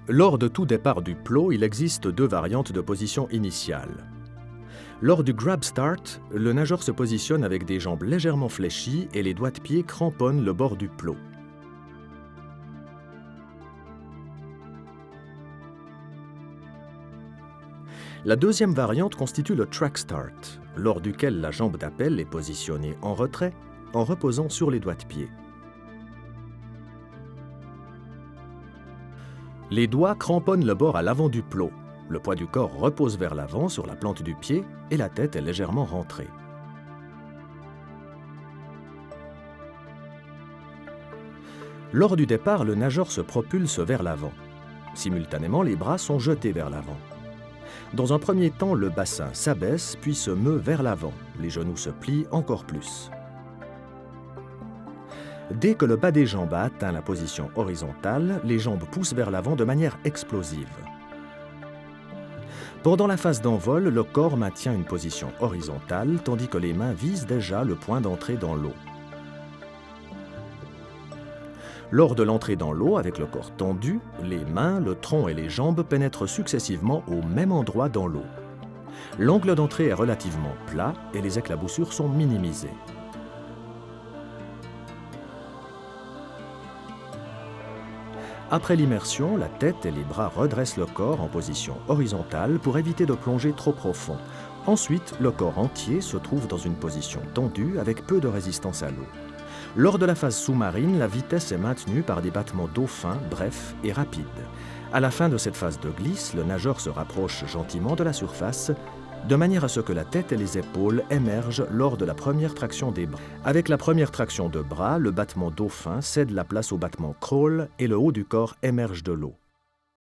Lors de tout départ du plot, il existe deux variantes de position initiale. Lors du grab start, le nageur se positionne avec des jambes légèrement fléchies et les doigts de pied cramponnent le bord du plot. La deuxième variante constitue le track start, lors duquel la jambe d'appel est positionnée en retrait, en reposant sur les doigts de pied. Les doigts cramponnent le bord à l'avant du plot. Le poids du corps repose vers l'avant sur la plante du pied et la tête est légèrement rentrée. Lors du départ, le nageur se propulse vers l'avant. Simultanément, les bras sont jetés vers l'avant. Dans un premier temps, le bassin s'abaisse puis se meut vers l'avant. Les genoux se plient encore plus. Dès que le bas des jambes a atteint la position horizontale, les jambes poussent vers l'avant de manière explosive. Pendant la phase d'envol, le corps maintient une position horizontale, tandis que les mains visent déjà le point d'entrée dans l'eau. Lors de l'entrée dans l'eau, avec le corps tendu, les mains, le tronc et les jambes pénètrent successivement au même endroit dans l'eau. L'angle d'entrée est relativement plat et les éclaboussures sont minimisées. Après l'immersion, la tête et les bras redressent le corps en position horizontale pour éviter de plonger trop profond. Ensuite, le corps entier se trouve dans une position tendue avec peu de résistance à l'eau. Lors de la phase sous-marine, la vitesse est maintenue par des battements d'eau fins, brefs et rapides. À la fin de cette phase de glisse, le nageur se rapproche gentiment de la surface, de manière à ce que la tête et les épaules émergent lors de la première traction des bras. Avec la première traction de bras, le battement d'eau fin cède la place au battement crawl et le haut du corps émerge de l'eau.